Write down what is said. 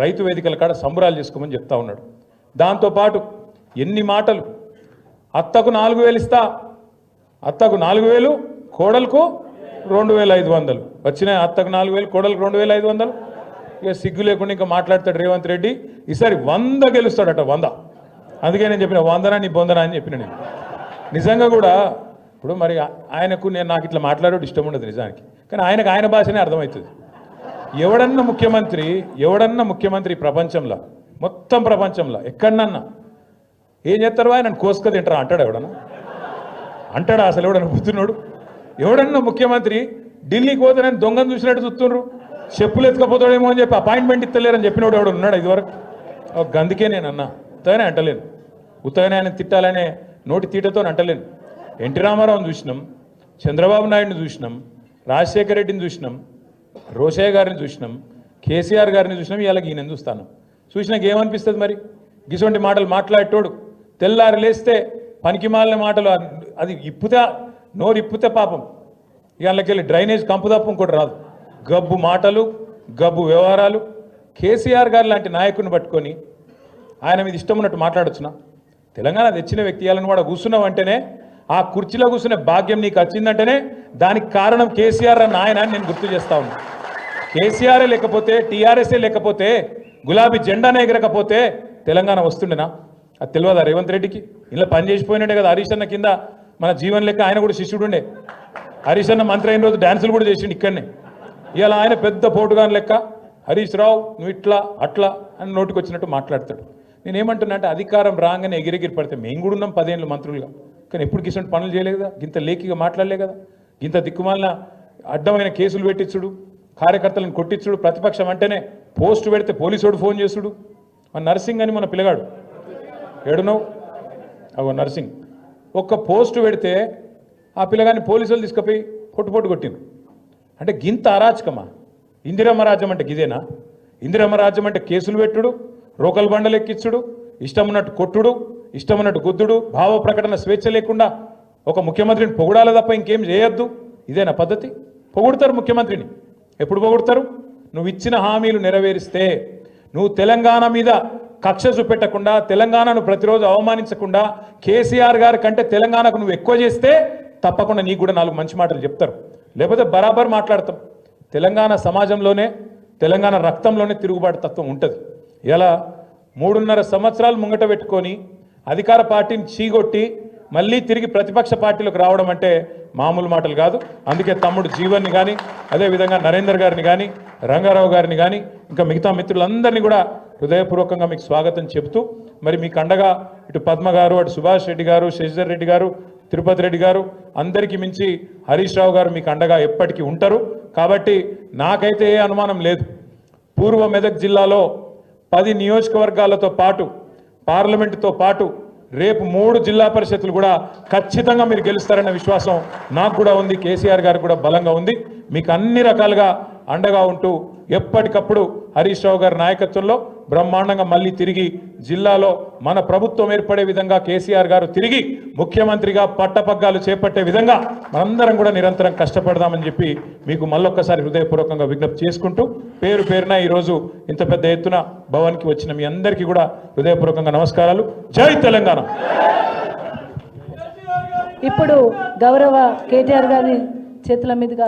రైతు వేదికల కాడ సంబరాలు చేసుకోమని చెప్తా ఉన్నాడు. దాంతోపాటు ఎన్ని మాటలు, అత్తకు 4000 ఇస్తా, అత్తకు 4000, కోడలకు 2500 వచ్చినాయి. అత్తకు 4000, కోడలకు 2500. ఇక సిగ్గు లేకుండా ఇంకా మాట్లాడతాడు రేవంత్ రెడ్డి. ఈసారి 100 గెలుస్తాడట, 100. అందుకే నేను చెప్పిన 100 నీ బొందనా అని చెప్పిన నేను. నిజంగా కూడా ఇప్పుడు మరి ఆయనకు నాకు ఇట్లా మాట్లాడేది ఇష్టం ఉండదు నిజానికి, కానీ ఆయనకు ఆయన భాషనే అర్థమవుతుంది. ఎవడన్నా ముఖ్యమంత్రి ప్రపంచంలో, మొత్తం ప్రపంచంలో ఎక్కడన్నా ఏం చేస్తారు, ఆయన కోసుక తింటారా అంటాడు ఎవడన్నా? అంటాడా అసలు ఎవడన్నా పుత్తున్నాడు? ఎవడన్నా ముఖ్యమంత్రి ఢిల్లీకి పోతే నేను దొంగను చూసినట్టు చూస్తున్నారు, చెప్పులు ఎత్తుకపోతాడేమో అని చెప్పి అపాయింట్మెంట్ ఇస్తలేరని చెప్పినోడు ఎవడు ఉన్నాడు ఇదివరకు? అందుకే నేను అన్నా, ఉత్తగానే అంటలేను, ఉత్తగానే ఆయన తిట్టాలనే నోటి తీటతో అంటలేను. ఎన్టీ రామారావుని చూసినాం, చంద్రబాబు నాయుడిని చూసినాం, రాజశేఖర రెడ్డిని చూసినాం, రోషయ్య గారిని చూసినాం, కేసీఆర్ గారిని చూసినాం, ఇవాళ ఈయన చూస్తాను. చూసినాక ఏమనిపిస్తుంది మరి? గిసొంటి మాటలు మాట్లాడేటోడు తెల్లారి లేస్తే పనికిమాలిన మాటలు, అది ఇప్పుతే నోరు ఇప్పుతే పాపం ఇవాళకెళ్ళి డ్రైనేజ్ కంపు తప్ప ఇంకోటి రాదు. గబ్బు మాటలు, గబ్బు వ్యవహారాలు. కేసీఆర్ గారు లాంటి నాయకుడిని పట్టుకొని ఆయన మీద ఇష్టం ఉన్నట్టు మాట్లాడొచ్చునా? తెలంగాణ తెచ్చిన వ్యక్తి ఇవాళను కూడా కూర్చున్నావు అంటేనే, ఆ కుర్చీలో కూర్చునే భాగ్యం నీకు వచ్చిందంటేనే దానికి కారణం కేసీఆర్ అన్న ఆయన అని నేను గుర్తు చేస్తా ఉన్నా. కేసీఆరే లేకపోతే, టీఆర్ఎస్ఏ లేకపోతే, గులాబీ జెండానే ఎగరకపోతే తెలంగాణ వస్తుండేనా? అది తెలియదా రేవంత్ రెడ్డికి? ఇలా పనిచేసిపోయినట్టే కదా హరీష్ అన్న కింద మన జీవన్ లెక్క ఆయన కూడా శిష్యుడు ఉండే. హరీష్ అన్న మంత్రి అయిన రోజు డ్యాన్సులు కూడా చేసిండు ఇక్కడనే. ఇవాళ ఆయన పెద్ద పోటుగాని లెక్క హరీష్ రావు నువ్వు ఇట్లా అట్లా అని నోటికి వచ్చినట్టు మాట్లాడతాడు. నేనేమంటున్నా అంటే అధికారం రాగానే ఎగిరెగిరి పడితే మేము కూడా ఉన్నాం 10 ఏళ్ళు మంత్రులుగా, కానీ ఎప్పుడు కిసంటి పనులు చేయలేదు కదా, గింత లేఖిగా మాట్లాడలే కదా, గింత దిక్కుమాలిన అడ్డమైన కేసులు పెట్టించుడు, కార్యకర్తలను కొట్టించుడు, ప్రతిపక్షం అంటేనే పోస్టు పెడితే పోలీసుడు ఫోన్ చేసుడు. మన నర్సింగ్ అని మన పిల్లగాడు ఏడునవు అగో నర్సింగ్ ఒక్క పోస్టు పెడితే ఆ పిల్లగాని పోలీసులు తీసుకుపోయి పొట్టు కొట్టిండు. అంటే గింత అరాచకమా? ఇందిరమ్మ రాజ్యం అంటే గిదేనా? ఇందిరమ్మ రాజ్యం అంటే కేసులు పెట్టుడు, రోకల్ బండలు ఎక్కించుడు, ఇష్టం ఉన్నట్టు కొట్టుడు, ఇష్టం ఉన్నట్టు గుద్దుడు, భావ ప్రకటన స్వేచ్ఛ లేకుండా ఒక ముఖ్యమంత్రిని పొగుడాలి తప్ప ఇంకేం చేయొద్దు. ఇదేనా పద్ధతి? పొగుడతారు ముఖ్యమంత్రిని. ఎప్పుడు పొగుడతారు? నువ్వు ఇచ్చిన హామీలు నెరవేరిస్తే, నువ్వు తెలంగాణ మీద కక్ష చూపెట్టకుండా, తెలంగాణను ప్రతిరోజు అవమానించకుండా, కేసీఆర్ గారి కంటే తెలంగాణకు నువ్వు ఎక్కువ చేస్తే తప్పకుండా నీకు కూడా 4 మంచి మాటలు చెప్తారు. లేకపోతే బరాబర్ మాట్లాడతాం. తెలంగాణ సమాజంలోనే, తెలంగాణ రక్తంలోనే తిరుగుబాటు తత్వం ఉంటుంది. ఇలా 3.5 సంవత్సరాలు ముంగట పెట్టుకొని అధికార పార్టీని చీగొట్టి మళ్ళీ తిరిగి ప్రతిపక్ష పార్టీలకు రావడం అంటే మామూలు మాటలు కాదు. అందుకే తమ్ముడు జీవన్ని కానీ, అదేవిధంగా నరేందర్ గారిని కానీ, రంగారావు గారిని కానీ, ఇంకా మిగతా మిత్రులందరినీ కూడా హృదయపూర్వకంగా మీకు స్వాగతం చెప్తూ, మరి మీకు అండగా ఇటు పద్మ గారు, అటు సుభాష్ రెడ్డి గారు, శశిధర్ రెడ్డి గారు, తిరుపతి రెడ్డి గారు, అందరికీ మించి హరీష్ రావు గారు మీకు అండగా ఎప్పటికీ ఉంటారు. కాబట్టి నాకైతే ఏ అనుమానం లేదు, పూర్వ మెదక్ జిల్లాలో 10 నియోజకవర్గాలతో పాటు, పార్లమెంటుతో పాటు రేపు 3 జిల్లా పరిషత్తులు కూడా ఖచ్చితంగా మీరు గెలుస్తారన్న విశ్వాసం నాకు కూడా ఉంది, కేసీఆర్ గారు కూడా బలంగా ఉంది. మీకు అన్ని రకాలుగా అండగా ఉంటూ ఎప్పటికప్పుడు హరీష్ రావు గారి నాయకత్వంలో బ్రహ్మాండంగా మళ్ళీ తిరిగి జిల్లాలో మన ప్రభుత్వం ఏర్పడే విధంగా కేసీఆర్ గారు తిరిగి ముఖ్యమంత్రిగా పట్టపగ్గాలు చేపట్టే విధంగా మనందరం కూడా నిరంతరం కష్టపడదామని చెప్పి మీకు మళ్ళొక్కసారి హృదయపూర్వకంగా విజ్ఞప్తి చేసుకుంటూ, పేరు పేరున ఈరోజు ఇంత పెద్ద ఎత్తున భవన్కి వచ్చిన మీ అందరికీ కూడా హృదయపూర్వకంగా నమస్కారాలు. జై తెలంగాణ. ఇప్పుడు గౌరవ కేటీఆర్ గారి చేతుల మీదుగా